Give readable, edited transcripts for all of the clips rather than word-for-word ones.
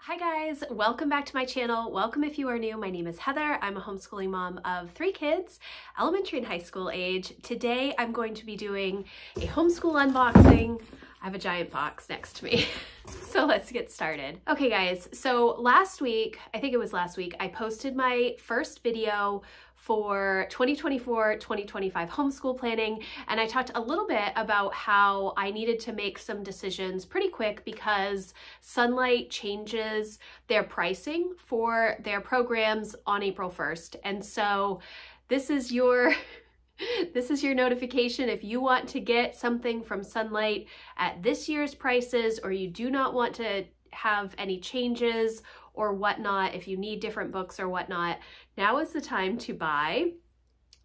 Hi guys, welcome back to my channel. Welcome if you are new. My name is Heather. I'm a homeschooling mom of 3 kids, elementary and high school age. Today I'm going to be doing a homeschool unboxing. I have a giant box next to me. So let's get started. Okay guys, so last week, I think it was last week, I posted my first video for 2024-2025 homeschool planning, and I talked a little bit about how I needed to make some decisions pretty quick because Sunlight changes their pricing for their programs on April 1st. And so this is your notification if you want to get something from Sunlight at this year's prices, or you do not want to have any changes or whatnot, if you need different books or whatnot, now is the time to buy.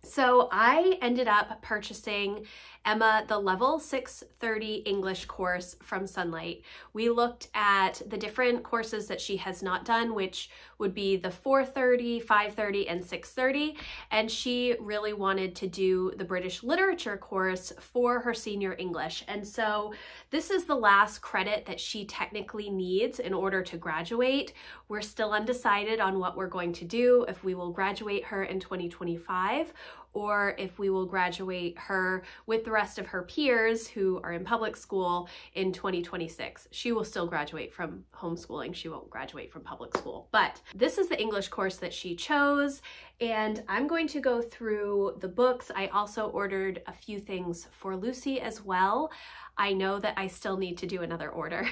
So I ended up purchasing Emma the Level 630 English course from Sunlight. We looked at the different courses that she has not done, which would be the 430, 530, and 630, and she really wanted to do the British Literature course for her senior English. And so this is the last credit that she technically needs in order to graduate. We're still undecided on what we're going to do, if we will graduate her in 2025 or if we will graduate her with the rest of her peers who are in public school in 2026. She will still graduate from homeschooling. She won't graduate from public school. But this is the English course that she chose, and I'm going to go through the books. I also ordered a few things for Lucy as well. I know that I still need to do another order.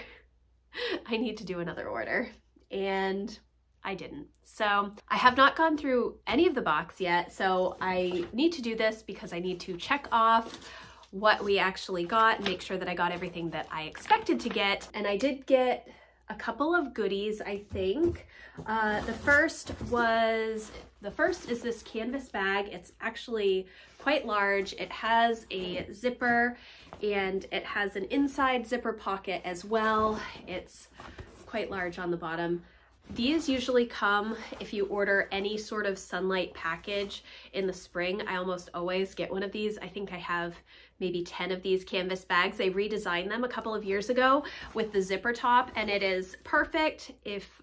I need to do another order, and I didn't. So I have not gone through any of the box yet, so I need to do this because I need to check off what we actually got and make sure that I got everything that I expected to get. And I did get a couple of goodies, I think. The first is this canvas bag. It's actually quite large. It has a zipper and it has an inside zipper pocket as well. It's quite large on the bottom. These usually come if you order any sort of Sunlight package in the spring. I almost always get one of these. I think I have maybe 10 of these canvas bags. They redesigned them a couple of years ago with the zipper top, and it is perfect if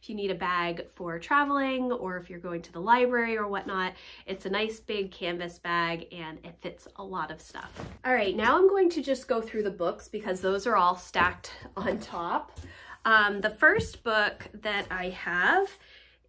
you need a bag for traveling or if you're going to the library or whatnot. It's a nice big canvas bag and it fits a lot of stuff. All right, now I'm going to just go through the books because those are all stacked on top. The first book that I have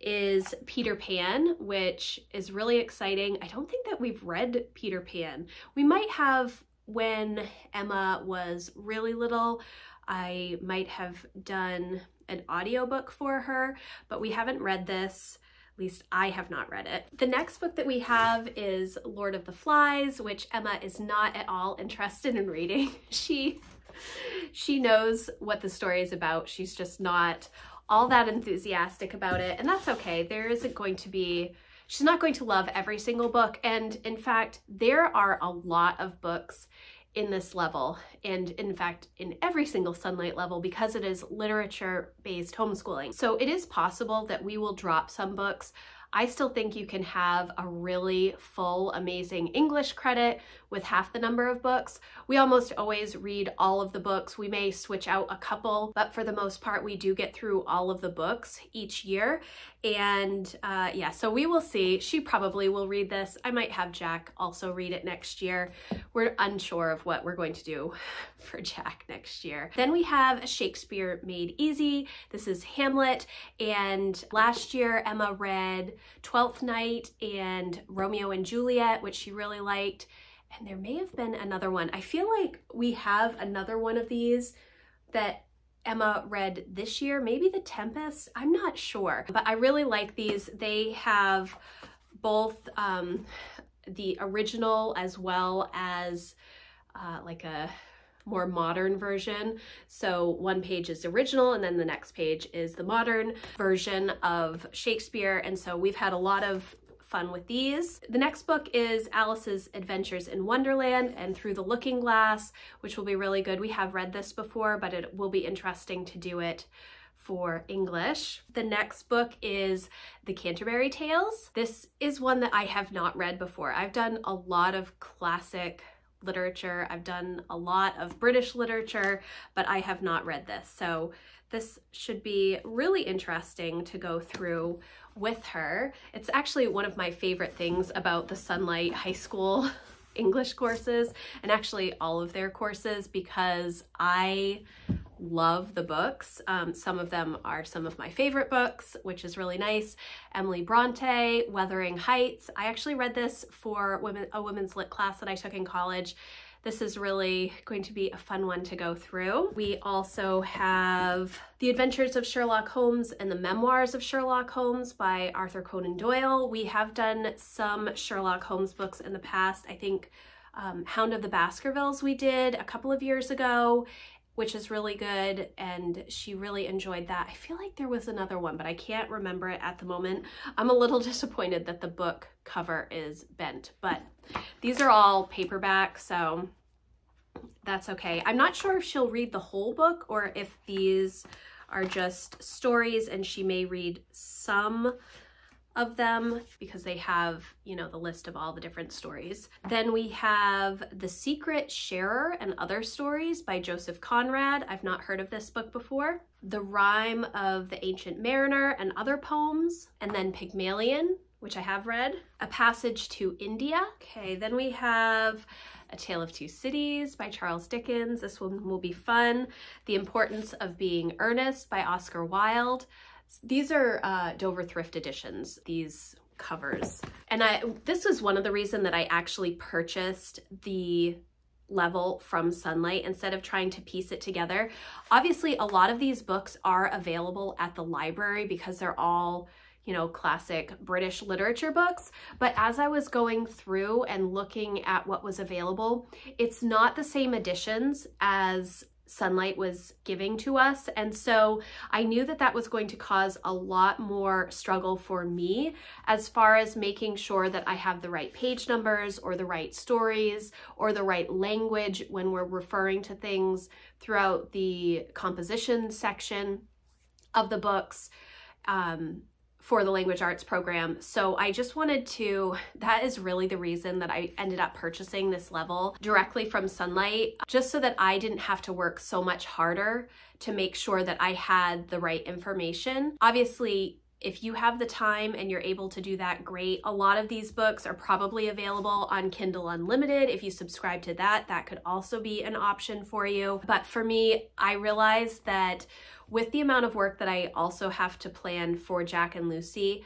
is Peter Pan, which is really exciting. I don't think that we've read Peter Pan. We might have when Emma was really little. I might have done an audiobook for her, but we haven't read this. At least I have not read it. The next book that we have is Lord of the Flies, which Emma is not at all interested in reading. She knows what the story is about. She's just not all that enthusiastic about it, and that's okay. She's not going to love every single book, and in fact, there are a lot of books in this level, and in fact, in every single Sunlight level, because it is literature-based homeschooling. So it is possible that we will drop some books. I still think you can have a really full, amazing English credit with half the number of books. We almost always read all of the books. We may switch out a couple, but for the most part, we do get through all of the books each year. And yeah, so we will see. She probably will read this. I might have Jack also read it next year. We're unsure of what we're going to do for Jack next year. Then we have Shakespeare Made Easy. This is Hamlet. And last year, Emma read Twelfth Night and Romeo and Juliet, which she really liked. And there may have been another one. I feel like we have another one of these that Emma read this year, maybe The Tempest. I'm not sure, but I really like these. They have both the original as well as like a more modern version. So one page is original and then the next page is the modern version of Shakespeare. And so we've had a lot of fun with these. The next book is Alice's Adventures in Wonderland and Through the Looking Glass, which will be really good. We have read this before, but it will be interesting to do it for English. The next book is The Canterbury Tales. This is one that I have not read before. I've done a lot of classic literature. I've done a lot of British literature, but I have not read this. So this should be really interesting to go through with her. It's actually one of my favorite things about the Sunlight High School English courses, and actually all of their courses, because I love the books. Some of them are some of my favorite books, which is really nice. Emily Bronte, Wuthering Heights. I actually read this for a women's lit class that I took in college. This is really going to be a fun one to go through. We also have The Adventures of Sherlock Holmes and the Memoirs of Sherlock Holmes by Arthur Conan Doyle. We have done some Sherlock Holmes books in the past. I think Hound of the Baskervilles we did a couple of years ago, which is really good, and she really enjoyed that. I feel like there was another one, but I can't remember it at the moment. I'm a little disappointed that the book cover is bent, but these are all paperback, so that's okay. I'm not sure if she'll read the whole book or if these are just stories and she may read some of them because they have, you know, the list of all the different stories. Then we have The Secret Sharer and Other Stories by Joseph Conrad. I've not heard of this book before. The Rime of the Ancient Mariner and Other Poems, and then Pygmalion, which I have read. A Passage to India. Okay, then we have A Tale of Two Cities by Charles Dickens. This one will be fun. The Importance of Being Earnest by Oscar Wilde. These are Dover Thrift editions, these covers. And this was one of the reasons that I actually purchased the level from Sunlight instead of trying to piece it together. Obviously, a lot of these books are available at the library because they're all, you know, classic British literature books. But as I was going through and looking at what was available, it's not the same editions as Sunlight was giving to us. And so I knew that that was going to cause a lot more struggle for me as far as making sure that I have the right page numbers or the right stories or the right language when we're referring to things throughout the composition section of the books for the language arts program. So I just wanted to, that is really the reason that I ended up purchasing this level directly from Sunlight, just so that I didn't have to work so much harder to make sure that I had the right information. Obviously, if you have the time and you're able to do that, great. A lot of these books are probably available on Kindle Unlimited. If you subscribe to that, that could also be an option for you. But for me, I realized that with the amount of work that I also have to plan for Jack and Lucy,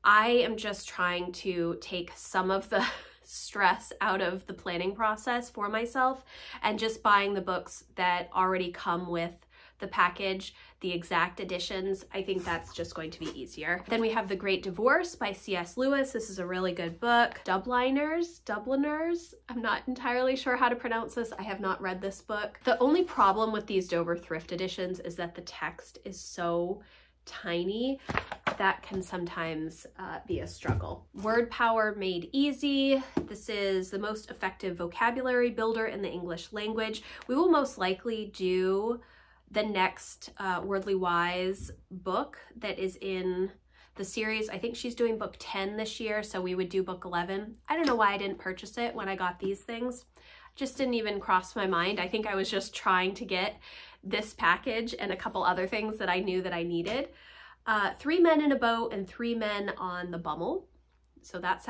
I am just trying to take some of the stress out of the planning process for myself and just buying the books that already come with the package, the exact editions. I think that's just going to be easier. Then we have The Great Divorce by C.S. Lewis. This is a really good book. Dubliners, I'm not entirely sure how to pronounce this. I have not read this book. The only problem with these Dover Thrift editions is that the text is so tiny. That can sometimes be a struggle. Word Power Made Easy. This is the most effective vocabulary builder in the English language. We will most likely do the next Wordly Wise book that is in the series. I think she's doing book 10 this year, so we would do book 11. I don't know why I didn't purchase it when I got these things. Just didn't even cross my mind. I think I was just trying to get this package and a couple other things that I knew that I needed. Three Men in a Boat and Three Men on the Bummel. So that's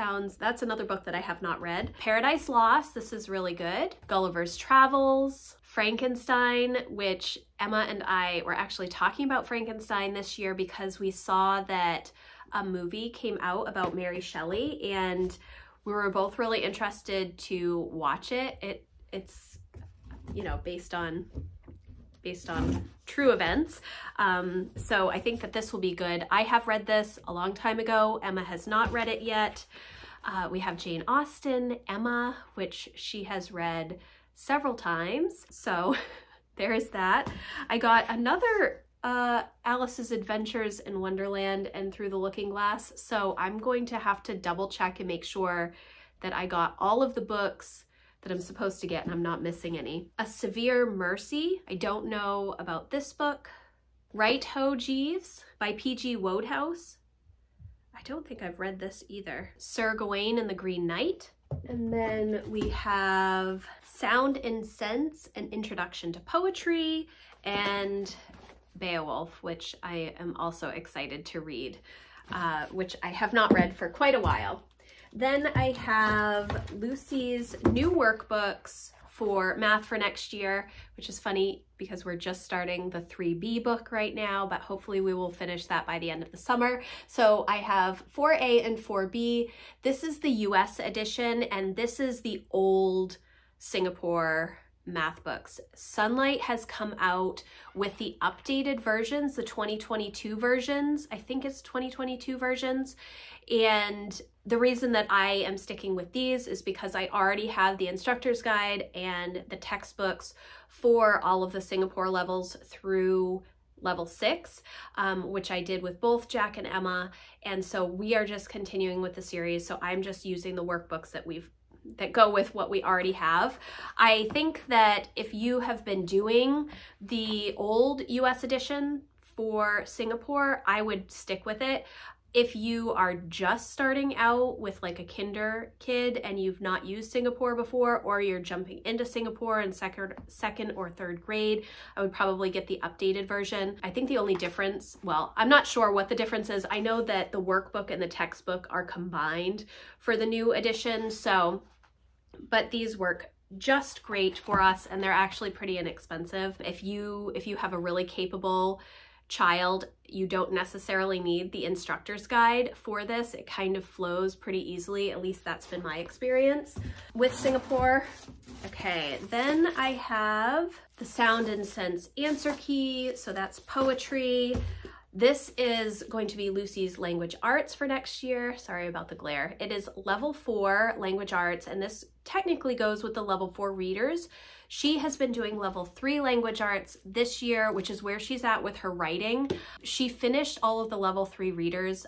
another book that I have not read. Paradise Lost, this is really good. Gulliver's Travels. Frankenstein, which Emma and I were actually talking about Frankenstein this year because we saw that a movie came out about Mary Shelley and we were both really interested to watch it. It's, you know, based on true events. So I think that this will be good. I have read this a long time ago. Emma has not read it yet. We have Jane Austen, Emma, which she has read several times. So there is that. I got another Alice's Adventures in Wonderland and Through the Looking Glass. So I'm going to have to double check and make sure that I got all of the books that I'm supposed to get and I'm not missing any. A Severe Mercy. I don't know about this book. Right Ho Jeeves by P.G. Wodehouse. I don't think I've read this either. Sir Gawain and the Green Knight. And then we have Sound and Sense, An Introduction to Poetry, and Beowulf, which I am also excited to read, which I have not read for quite a while. Then I have Lucy's new workbooks for math for next year, which is funny because we're just starting the 3B book right now, but hopefully we will finish that by the end of the summer. So I have 4A and 4B. This is the US edition, and this is the old Singapore math books. Sunlight has come out with the updated versions, the 2022 versions. I think it's 2022 versions. And the reason that I am sticking with these is because I already have the instructor's guide and the textbooks for all of the Singapore levels through level 6, which I did with both Jack and Emma. And so we are just continuing with the series. So I'm just using the workbooks that go with what we already have. I think that if you have been doing the old US edition for Singapore, I would stick with it. If you are just starting out with like a kinder kid and you've not used Singapore before, or you're jumping into Singapore in second or third grade, I would probably get the updated version. I think the only difference, well, I'm not sure what the difference is. I know that the workbook and the textbook are combined for the new edition, but these work just great for us, and they're actually pretty inexpensive. If you have a really capable child, you don't necessarily need the instructor's guide for this. It kind of flows pretty easily. At least that's been my experience with Singapore. Okay, then I have the Sound and Sense answer key. So that's poetry. This is going to be Lucy's language arts for next year. Sorry about the glare. It is level 4 language arts, and this technically goes with the level 4 readers. She has been doing level 3 language arts this year, which is where she's at with her writing. She finished all of the level 3 readers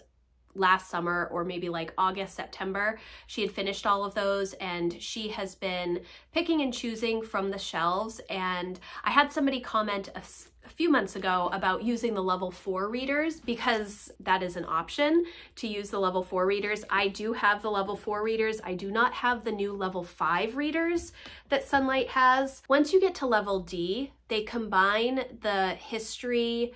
last summer, or maybe like August, September. She had finished all of those, and she has been picking and choosing from the shelves. And I had somebody comment a few months ago about using the level 4 readers, because that is an option to use the level 4 readers. I do have the level 4 readers. I do not have the new level 5 readers that Sunlight has. Once you get to level D, they combine the history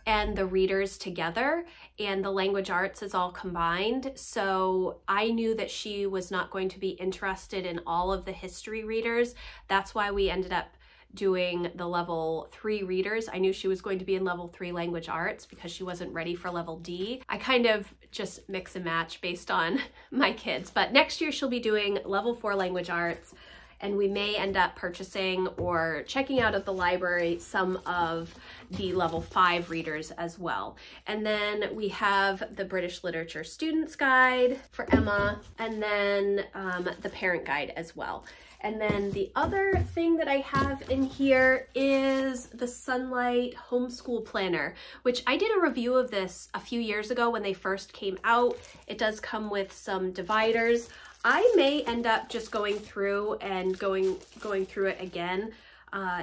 and the readers together, and the language arts is all combined. So I knew that she was not going to be interested in all of the history readers. That's why we ended up doing the level 3 readers. I knew she was going to be in level 3 language arts because she wasn't ready for level D. I kind of just mix and match based on my kids, but next year she'll be doing level 4 language arts, and we may end up purchasing or checking out at the library some of the level 5 readers as well. And then we have the British Literature Students Guide for Emma, and then the parent guide as well. And then the other thing that I have in here is the Sunlight Homeschool Planner, which I did a review of this a few years ago when they first came out. It does come with some dividers. I may end up just going through and going through it again,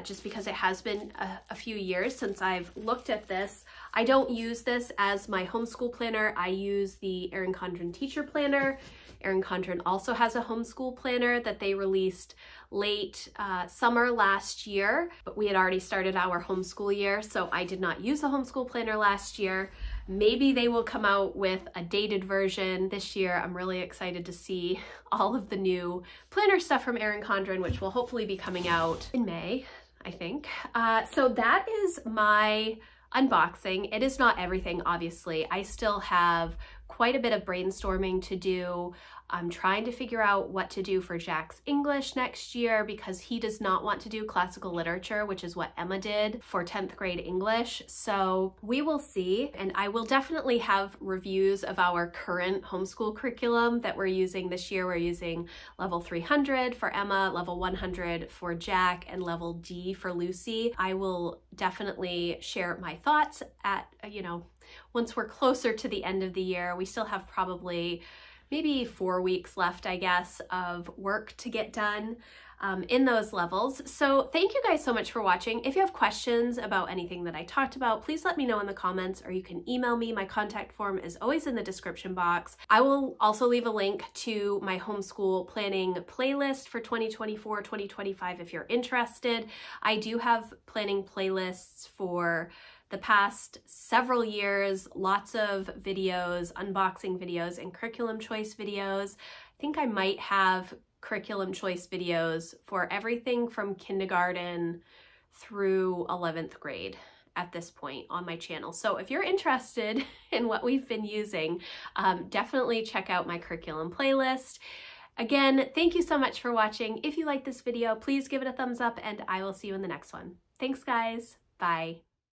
just because it has been a few years since I've looked at this. I don't use this as my homeschool planner. I use the Erin Condren Teacher Planner. Erin Condren also has a homeschool planner that they released late summer last year, but we had already started our homeschool year, so I did not use a homeschool planner last year. Maybe they will come out with a dated version this year. I'm really excited to see all of the new planner stuff from Erin Condren, which will hopefully be coming out in May, I think. So that is my unboxing. It is not everything, obviously. I still have quite a bit of brainstorming to do. I'm trying to figure out what to do for Jack's English next year, because he does not want to do classical literature, which is what Emma did for 10th grade English. So we will see, and I will definitely have reviews of our current homeschool curriculum that we're using this year. We're using level 300 for Emma, level 100 for Jack, and level D for Lucy. I will definitely share my thoughts at, once we're closer to the end of the year. We still have probably maybe 4 weeks left, I guess, of work to get done in those levels. So thank you guys so much for watching. If you have questions about anything that I talked about, please let me know in the comments, or you can email me. My contact form is always in the description box. I will also leave a link to my homeschool planning playlist for 2024-2025 if you're interested. I do have planning playlists for the past several years, lots of videos, unboxing videos, and curriculum choice videos. I think I might have curriculum choice videos for everything from kindergarten through 11th grade at this point on my channel. So if you're interested in what we've been using, definitely check out my curriculum playlist. Again, thank you so much for watching. If you like this video, please give it a thumbs up and I will see you in the next one. Thanks guys, bye.